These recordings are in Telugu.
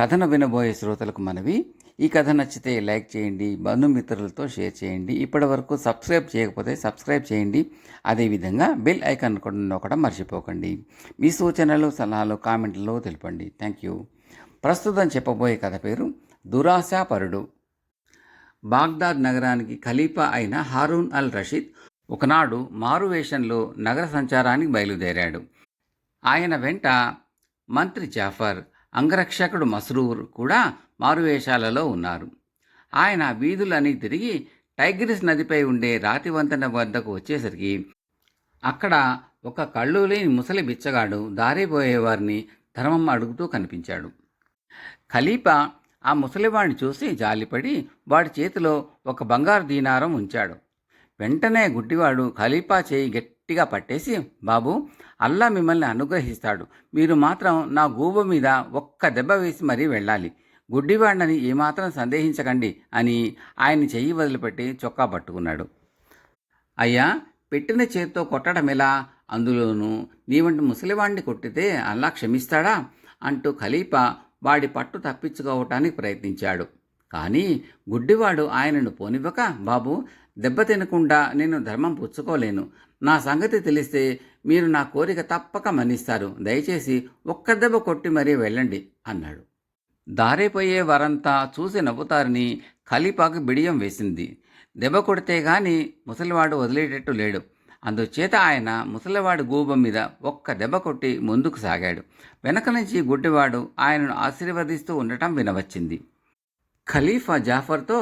కథను వినబోయే శ్రోతలకు మనవి, ఈ కథ నచ్చితే లైక్ చేయండి, బంధుమిత్రులతో షేర్ చేయండి. ఇప్పటి వరకు సబ్స్క్రైబ్ చేయకపోతే సబ్స్క్రైబ్ చేయండి. అదేవిధంగా బెల్ ఐకాన్ కూడా నొక్కడం మర్చిపోకండి. మీ సూచనలు, సలహాలు కామెంట్లలో తెలపండి. Thank you. ప్రస్తుతం చెప్పబోయే కథ పేరు దురాశాపరుడు. బాగ్దాద్ నగరానికి ఖలీఫా అయిన హారూన్ అల్ రషీద్ ఒకనాడు మారువేషంలో నగర సంచారానికి బయలుదేరాడు. ఆయన వెంట మంత్రి జాఫర్, అంగరక్షకుడు మస్రూర్ కూడా మారువేషాలలో ఉన్నారు. ఆయన వీధులన్నీ తిరిగి టైగ్రిస్ నదిపై ఉండే రాతి వంతెన వద్దకు వచ్చేసరికి అక్కడ ఒక కళ్ళు లేని ముసలి బిచ్చగాడు దారిపోయేవారిని ధర్మం అడుగుతూ కనిపించాడు. ఖలీఫా ఆ ముసలివాడిని చూసి జాలిపడి వాడి చేతిలో ఒక బంగారు దీనారం ఉంచాడు. వెంటనే గుడ్డివాడు ఖలీఫా చేయి గట్టిగా పట్టేసి, బాబు, అల్లా మిమ్మల్ని అనుగ్రహిస్తాడు. మీరు మాత్రం నా గూబ మీద ఒక్క దెబ్బ వేసి మరీ వెళ్ళాలి. గుడ్డివాడినని ఏమాత్రం సందేహించకండి అని ఆయన చెయ్యి వదిలిపెట్టి చొక్కా పట్టుకున్నాడు. అయ్యా, పెట్టిన చేత్తో కొట్టడం ఎలా? అందులోనూ నీ వంటి ముసలివాడిని కొట్టితే అల్లా క్షమిస్తాడా అంటూ ఖలీఫా వాడి పట్టు తప్పించుకోవటానికి ప్రయత్నించాడు. కానీ గుడ్డివాడు ఆయనను పోనివ్వక, బాబు, దెబ్బ తినకుండా నేను ధర్మం పుచ్చుకోలేను. నా సంగతి తెలిస్తే మీరు నా కోరిక తప్పక మన్నిస్తారు. దయచేసి ఒక్క దెబ్బ కొట్టి మరీ వెళ్ళండి అన్నాడు. దారిపోయే వారంతా చూసి నవ్వుతారని ఖలీఫాకు బిడియం వేసింది. దెబ్బ కొడితే గాని ముసలివాడు వదిలేటట్టు లేడు. అందుచేత ఆయన ముసలివాడి గూబ మీద ఒక్క దెబ్బ కొట్టి ముందుకు సాగాడు. వెనక నుంచి గుడ్డివాడు ఆయనను ఆశీర్వదిస్తూ ఉండటం వినవచ్చింది. ఖలీఫా జాఫర్తో,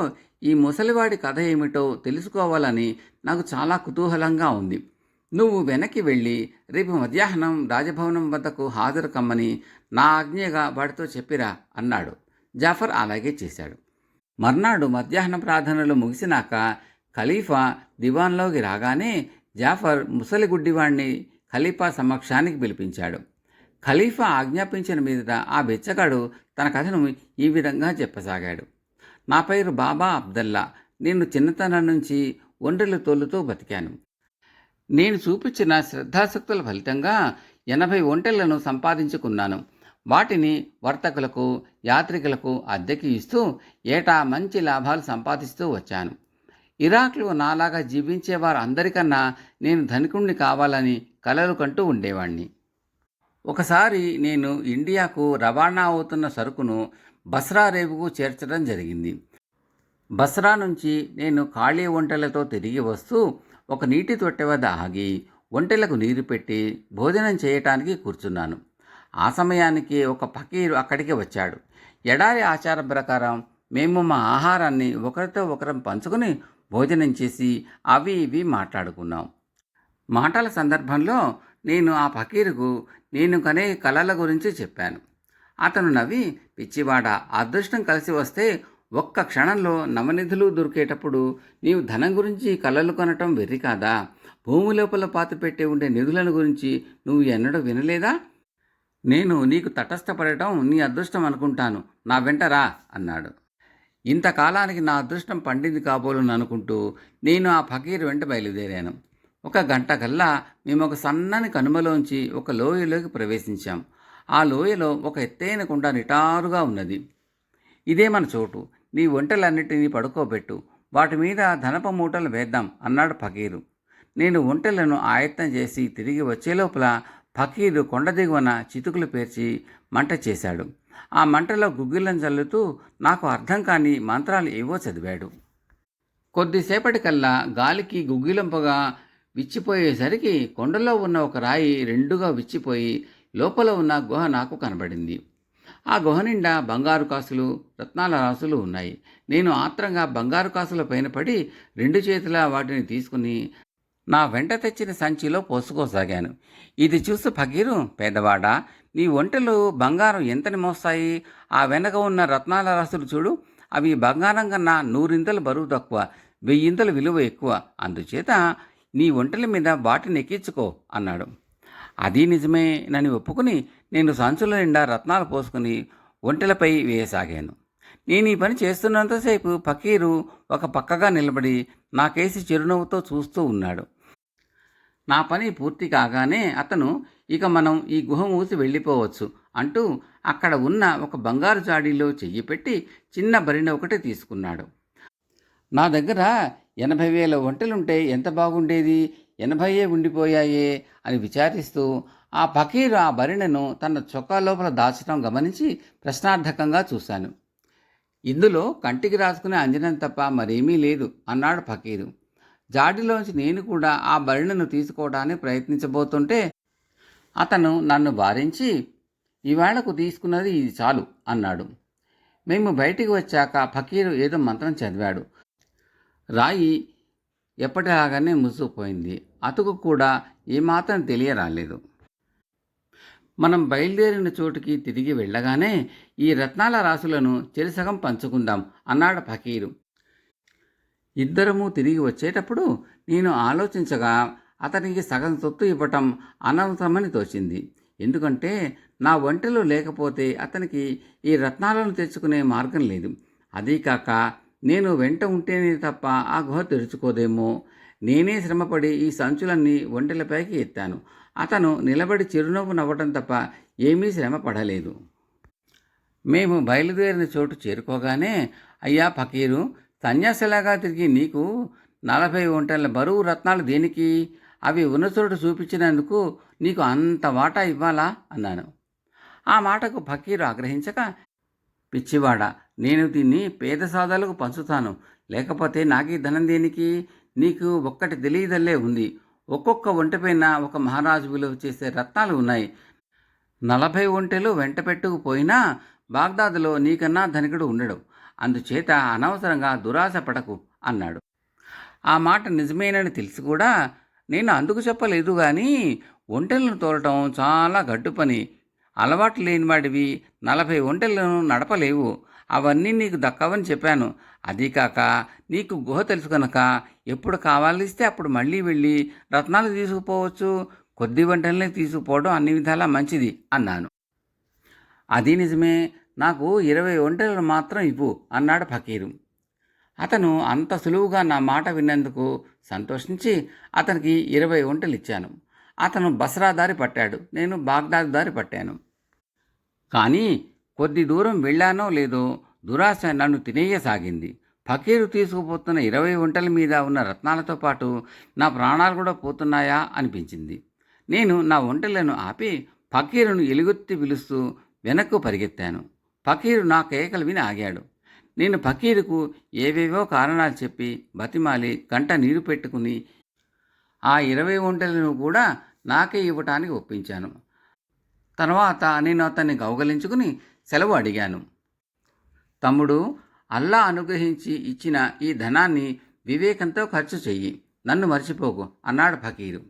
ఈ ముసలివాడి కథ ఏమిటో తెలుసుకోవాలని నాకు చాలా కుతూహలంగా ఉంది. నువ్వు వెనక్కి వెళ్ళి రేపు మధ్యాహ్నం రాజభవనం వద్దకు హాజరు కమ్మని నా ఆజ్ఞగా వాడితో చెప్పిరా అన్నాడు. జాఫర్ అలాగే చేశాడు. మర్నాడు మధ్యాహ్న ప్రార్థనలు ముగిసినాక ఖలీఫా దివాన్లోకి రాగానే జాఫర్ ముసలి గుడ్డివాణ్ణి ఖలీఫా సమక్షానికి పిలిపించాడు. ఖలీఫా ఆజ్ఞాపించిన మీద ఆ బెచ్చగాడు తన కథను ఈ విధంగా చెప్పసాగాడు. నా పేరు బాబా అబ్దల్లా. నేను చిన్నతనం నుంచి ఒంటెలు తోలుతూ బతికాను. నేను చూపించిన శ్రద్ధాశక్తుల ఫలితంగా 80 ఒంటెలను సంపాదించుకున్నాను. వాటిని వర్తకులకు, యాత్రికులకు అద్దెకి ఇస్తూ ఏటా మంచి లాభాలు సంపాదిస్తూ వచ్చాను. ఇరాక్లో నాలాగా జీవించేవారు అందరికన్నా నేను ధనికుణ్ణి కావాలని కలలు కంటూ ఉండేవాణ్ణి. ఒకసారి నేను ఇండియాకు రవాణా అవుతున్న సరుకును బస్రా రేవుకు చేర్చడం జరిగింది. బస్రా నుంచి నేను ఖాళీ ఒంటెలతో తిరిగి వస్తూ ఒక నీటి తొట్టె వద్ద ఆగి ఒంటెలకు నీరు పెట్టి భోజనం చేయటానికి కూర్చున్నాను. ఆ సమయానికి ఒక ఫకీరు అక్కడికి వచ్చాడు. ఎడారి ఆచారం ప్రకారం మేము మా ఆహారాన్ని ఒకరితో ఒకరం పంచుకొని భోజనం చేసి అవి ఇవి మాట్లాడుకున్నాం. మాటల సందర్భంలో నేను ఆ ఫకీరుకు నేను కనే కలల గురించి చెప్పాను. అతను నవ్వి, పిచ్చివాడ, అదృష్టం కలిసి వస్తే ఒక్క క్షణంలో నవనిధులు దొరికేటప్పుడు నీవు ధనం గురించి కలలు కొనటం వెర్రి కాదా? భూమి లోపల పాతిపెట్టి ఉండే నిధులను గురించి నువ్వు ఎన్నడూ వినలేదా? నేను నీకు తటస్థపడటం నీ అదృష్టం అనుకుంటాను. నా వెంట రా అన్నాడు. ఇంతకాలానికి నా అదృష్టం పండింది కాబోలును అనుకుంటూ నేను ఆ ఫకీరు వెంట బయలుదేరాను. ఒక గంట కల్లా మేము ఒక సన్నని కనుమలోంచి ఒక లోయలోకి ప్రవేశించాం. ఆ లోయలో ఒక ఎత్తైన కొండ నిటారుగా ఉన్నది. ఇదే మన చోటు. నీ ఒంటెలన్నిటినీ పడుకోబెట్టు. వాటి మీద ధనప మూటలు వేద్దాం అన్నాడు ఫకీరు. నేను ఒంటెలను ఆయత్తం చేసి తిరిగి వచ్చే లోపల ఫకీరు కొండ దిగువన చితుకులు పేర్చి మంట చేశాడు. ఆ మంటలో గుగ్గిళ్ళను చల్లుతూ నాకు అర్థం కాని మంత్రాలు ఏవో చదివాడు. కొద్దిసేపటికల్లా గాలికి గుగ్గిలంపగా విచ్చిపోయేసరికి కొండలో ఉన్న ఒక రాయి రెండుగా విచ్చిపోయి లోపల ఉన్న గుహ నాకు కనబడింది. ఆ గుహ నిండా బంగారు కాసులు, రత్నాల రాసులు ఉన్నాయి. నేను ఆత్రంగా బంగారు కాసుల పైన పడి 2 చేతులా వాటిని తీసుకుని నా వెంట తెచ్చిన సంచిలో పోసుకోసాగాను. ఇది చూసి ఫకీరు, పేదవాడా, నీ ఒంటెలు బంగారం ఎంతని మోస్తాయి? ఆ వెనక ఉన్న రత్నాల రాసులు చూడు. అవి బంగారం కన్నా 100 ఇంతలు బరువు తక్కువ, 1000 ఇంతలు విలువ ఎక్కువ. అందుచేత నీ ఒంటెల మీద వాటిని ఎక్కించుకో అన్నాడు. అది నిజమేనని ఒప్పుకుని నేను సంచుల నిండా రత్నాలు పోసుకుని ఒంటెలపై వేయసాగాను. నేను ఈ పని చేస్తున్నంతసేపు ఫకీరు ఒక పక్కగా నిలబడి నాకేసి చిరునవ్వుతో చూస్తూ ఉన్నాడు. నా పని పూర్తి కాగానే అతను, ఇక మనం ఈ గుహ మూసి వెళ్ళిపోవచ్చు అంటూ అక్కడ ఉన్న ఒక బంగారు జాడీలో చెయ్యి పెట్టి చిన్న భరిణె ఒకటి తీసుకున్నాడు. నా దగ్గర 80,000 ఒంటెలుంటే ఎంత బాగుండేది, 80 ఉండిపోయాయే అని విచారిస్తూ ఆ ఫకీరు ఆ భరిణెను తన చొక్కా లోపల దాచడం గమనించి ప్రశ్నార్థకంగా చూశాను. ఇందులో కంటికి రాసుకునే అంజనం తప్ప మరేమీ లేదు అన్నాడు ఫకీరు. జాడిలోంచి నేను కూడా ఆ భరిణెను తీసుకోవడానికి ప్రయత్నించబోతుంటే అతను నన్ను వారించి, ఇవాళకు తీసుకున్నది ఇది చాలు అన్నాడు. మేము బయటికి వచ్చాక ఫకీరు ఏదో మంత్రం చదివాడు. రాయి ఎప్పటిలాగానే మూసుకుపోయింది. అతుకు కూడా ఏమాత్రం తెలియరాలేదు. మనం బయలుదేరిన చోటుకి తిరిగి వెళ్ళగానే ఈ రత్నాల రాసులను చెరిసగం పంచుకుందాం అన్నాడు ఫకీరు. ఇద్దరము తిరిగి వచ్చేటప్పుడు నేను ఆలోచించగా అతనికి సగం సొత్తు ఇవ్వటం అనవసరమని తోచింది. ఎందుకంటే నా ఒంటెలు లేకపోతే అతనికి ఈ రత్నాలను తెచ్చుకునే మార్గం లేదు. అదీకాక నేను వెంట ఉంటేనే తప్ప ఆ గుహ తెరుచుకోదేమో. నేనే శ్రమపడి ఈ సంచులన్నీ ఒంటెలపైకి ఎత్తాను. అతను నిలబడి చిరునవ్వు నవ్వటం తప్ప ఏమీ శ్రమ పడలేదు. మేము బయలుదేరిన చోటు చేరుకోగానే, అయ్యా ఫకీరు, సన్యాసిలాగా తిరిగి నీకు 40 ఒంటెల బరువు రత్నాలు దేనికి? అవి ఉన్న చోటు చూపించినందుకు నీకు అంత వాటా ఇవ్వాలా అన్నాను. ఆ మాటకు ఫకీరు ఆగ్రహించక, పిచ్చివాడా, నేను దీన్ని పేద సాదాలకు పంచుతాను, లేకపోతే నాకీ ధనం దేనికి? నీకు ఒక్కటి తెలియదల్లే ఉంది. ఒక్కొక్క ఒంటెపైన ఒక మహారాజు విలువ చేసే రత్నాలు ఉన్నాయి. 40 ఒంటెలు వెంట పెట్టుకుపోయినా బాగ్దాదులో నీకన్నా ధనికుడు ఉండడు. అందుచేత అనవసరంగా దురాశ పడకు అన్నాడు. ఆ మాట నిజమేనని తెలిసి కూడా నేను అందుకు చెప్పలేదు. కానీ ఒంటెలను తోలటం చాలా గడ్డు పని. అలవాటు లేనివాడివి 40 ఒంటెలను నడపలేవు. అవన్నీ నీకు దక్కవని చెప్పాను. అదీకాక నీకు గుహ తెలుసు కనుక ఎప్పుడు కావాలిస్తే అప్పుడు మళ్ళీ వెళ్ళి రత్నాలు తీసుకుపోవచ్చు. కొద్ది ఒంటెలనే తీసుకుపోవడం అన్ని విధాలా మంచిది అన్నాను. అది నిజమే, నాకు 20 ఒంటెలను మాత్రం ఇవ్వు అన్నాడు ఫకీరు. అతను అంత సులువుగా నా మాట విన్నందుకు సంతోషించి అతనికి 20 ఒంటెలు ఇచ్చాను. అతను బస్రా దారి పట్టాడు, నేను బాగ్దాద్ దారి పట్టాను. కానీ కొద్ది దూరం వెళ్ళానో లేదో దురాశ నన్ను తినేయసాగింది. ఫకీరు తీసుకుపోతున్న 20 ఒంటెల మీద ఉన్న రత్నాలతో పాటు నా ప్రాణాలు కూడా పోతున్నాయా అనిపించింది. నేను నా ఒంటెలను ఆపి ఫకీరును ఎలుగెత్తి పిలుస్తూ వెనక్కు పరిగెత్తాను. ఫకీరు నా కేకలు విని ఆగాడు. నేను ఫకీరుకు ఏవేవో కారణాలు చెప్పి బతిమాలి కంట నీరు పెట్టుకుని ఆ 20 ఒంటెలను కూడా నాకే ఇవ్వటానికి ఒప్పించాను. తర్వాత నేను అతన్ని కౌగలించుకుని సెలవు అడిగాను. తమ్ముడు, అల్లా అనుగ్రహించి ఇచ్చిన ఈ ధనాన్ని వివేకంతో ఖర్చు చెయ్యి, నన్ను మర్చిపోకు అన్నాడు ఫకీరు.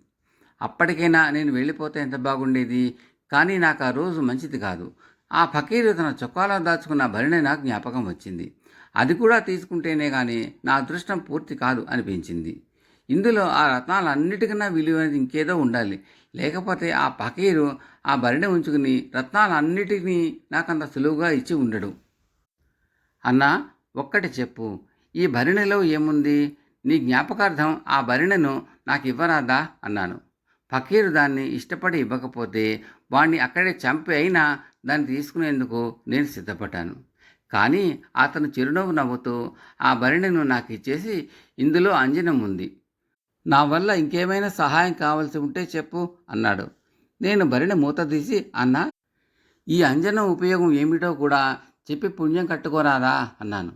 అప్పటికైనా నేను వెళ్ళిపోతే ఎంత బాగుండేది. కానీ నాకు ఆ రోజు మంచిది కాదు. ఆ ఫకీరు తన చొక్కాలో దాచుకున్న భరిణె నాకు జ్ఞాపకం వచ్చింది. అది కూడా తీసుకుంటేనే కానీ నా అదృష్టం పూర్తి కాదు అనిపించింది. ఇందులో ఆ రత్నాలన్నిటికన్నా విలువైనది ఇంకేదో ఉండాలి. లేకపోతే ఆ ఫకీరు ఆ భరిణె ఉంచుకుని రత్నాలన్నిటినీ నాకంత సులువుగా ఇచ్చి ఉండడు. అన్నా, ఒక్కటి చెప్పు, ఈ భరిణెలో ఏముంది? నీ జ్ఞాపకార్థం ఆ భరిణెను నాకు ఇవ్వరాదా అన్నాను. ఫకీరు దాన్ని ఇష్టపడి ఇవ్వకపోతే వాణ్ణి అక్కడే చంపి అయినా దాన్ని తీసుకునేందుకు నేను సిద్ధపడ్డాను. కానీ అతను చిరునవ్వు నవ్వుతూ ఆ భరిణెను నాకు ఇచ్చేసి, ఇందులో అంజనం ఉంది, నా వల్ల ఇంకేమైనా సహాయం కావాల్సి ఉంటే చెప్పు అన్నాడు. నేను భరిణె మూత తీసి, అన్నా, ఈ అంజనం ఉపయోగం ఏమిటో కూడా చెప్పి పుణ్యం కట్టుకోరాదా అన్నాను.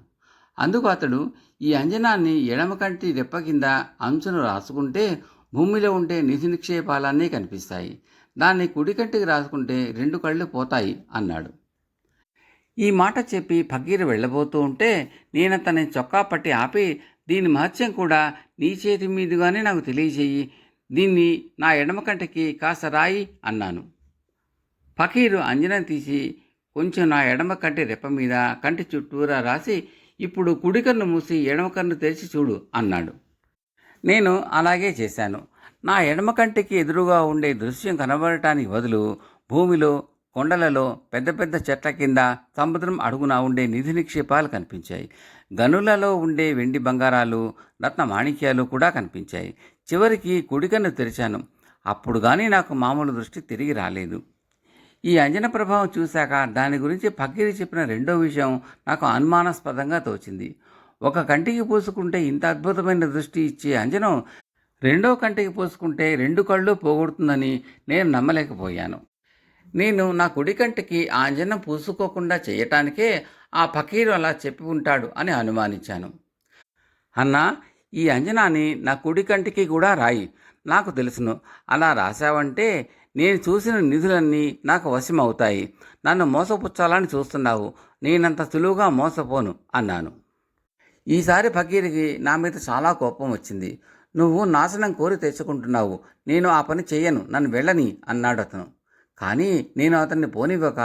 అందుకు అతడు, ఈ అంజనాన్ని ఎడమ కంటి రెప్ప కింద అంచును రాసుకుంటే భూమిలో ఉండే నిధి నిక్షేపాలన్నీ కనిపిస్తాయి. దాన్ని కుడి కంటికి రాసుకుంటే 2 కళ్ళు పోతాయి అన్నాడు. ఈ మాట చెప్పి ఫకీరు వెళ్ళబోతూ ఉంటే నేను అతన్ని చొక్కా పట్టి ఆపి, దీని మహత్యం కూడా నీ చేతి మీదుగానే నాకు తెలియచేయి. దీన్ని నా ఎడమ కంటికి కాస్త రాయి అన్నాను. ఫకీరు అంజనం తీసి కొంచెం నా ఎడమ కంటి రెప్ప మీద కంటి చుట్టూరా రాసి, ఇప్పుడు కుడి కన్ను మూసి ఎడమ కన్ను తెరిచి చూడు అన్నాడు. నేను అలాగే చేశాను. నా ఎడమ కంటికి ఎదురుగా ఉండే దృశ్యం కనబడటానికి బదులు భూమిలో, కొండలలో, పెద్ద పెద్ద చెట్ల కింద, సముద్రం అడుగున ఉండే నిధి నిక్షేపాలు కనిపించాయి. గనులలో ఉండే వెండి బంగారాలు, రత్న మాణిక్యాలు కూడా కనిపించాయి. చివరికి కుడికన్ను తెరిచాను. అప్పుడు కానీ నాకు మామూలు దృష్టి తిరిగి రాలేదు. ఈ అంజన ప్రభావం చూశాక దాని గురించి ఫకీరు చెప్పిన రెండో విషయం నాకు అనుమానాస్పదంగా తోచింది. ఒక కంటికి పూసుకుంటే ఇంత అద్భుతమైన దృష్టి ఇచ్చే అంజనం రెండో కంటికి పూసుకుంటే రెండు కళ్ళు పోగొడుతుందని నేను నమ్మలేకపోయాను. నేను నా కుడి కంటికి ఆ అంజనం పూసుకోకుండా చేయటానికే ఆ ఫకీరు అలా చెప్పి ఉంటాడు అని అనుమానించాను. అన్నా, ఈ అంజనాన్ని నా కుడి కంటికి కూడా రాయి, నాకు తెలుసును. అలా రాశావంటే నేను చూసిన నిధులన్నీ నాకు వశమవుతాయి. నన్ను మోసపుచ్చాలని చూస్తున్నావు. నేనంత సులువుగా మోసపోను అన్నాను. ఈసారి ఫకీర్కి నా మీద చాలా కోపం వచ్చింది. నువ్వు నాశనం కోరి తెచ్చుకుంటున్నావు, నేను ఆ పని చెయ్యను, నన్ను వెళ్ళని అన్నాడు అతను. కానీ నేను అతన్ని పోనివ్వక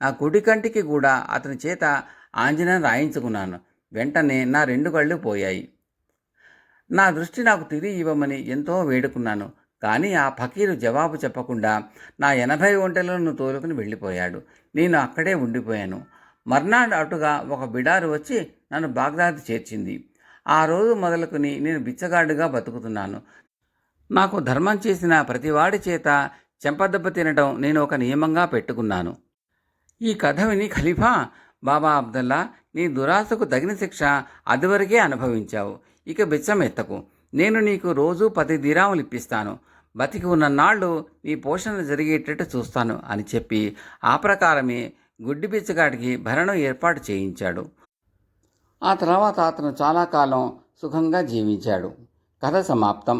నా కుడి కంటికి కూడా అతని చేత ఆంజనేయం రాయించుకున్నాను. వెంటనే నా రెండు కళ్ళు పోయాయి. నా దృష్టి నాకు తిరిగి ఇవ్వమని ఎంతో వేడుకున్నాను. కానీ ఆ ఫకీరు జవాబు చెప్పకుండా నా 80 ఒంటెలను తోలుకుని వెళ్ళిపోయాడు. నేను అక్కడే ఉండిపోయాను. మర్నాడు అటుగా ఒక బిడారు వచ్చి నన్ను బాగ్దాద్ చేర్చింది. ఆ రోజు మొదలుకొని నేను బిచ్చగాడుగా బతుకుతున్నాను. నాకు ధర్మం చేసిన ప్రతివాడి చేత చెంపదెబ్బ తినడం నేను ఒక నియమంగా పెట్టుకున్నాను. ఈ కథ విని ఖలీఫా, బాబా అబ్దల్లా, నీ దురాశకు తగిన శిక్ష అదివరకే అనుభవించావు. ఇక బిచ్చం ఎత్తకు. నేను నీకు రోజు 10 దిరాములు ఇప్పిస్తాను. బతికి ఉన్ననాళ్ళు నీ పోషణ జరిగేటట్టు చూస్తాను అని చెప్పి ఆ ప్రకారమే గుడ్డి బిచ్చగాడికి భరణం ఏర్పాటు చేయించాడు. ఆ తర్వాత అతను చాలా కాలం సుఖంగా జీవించాడు. కథ సమాప్తం.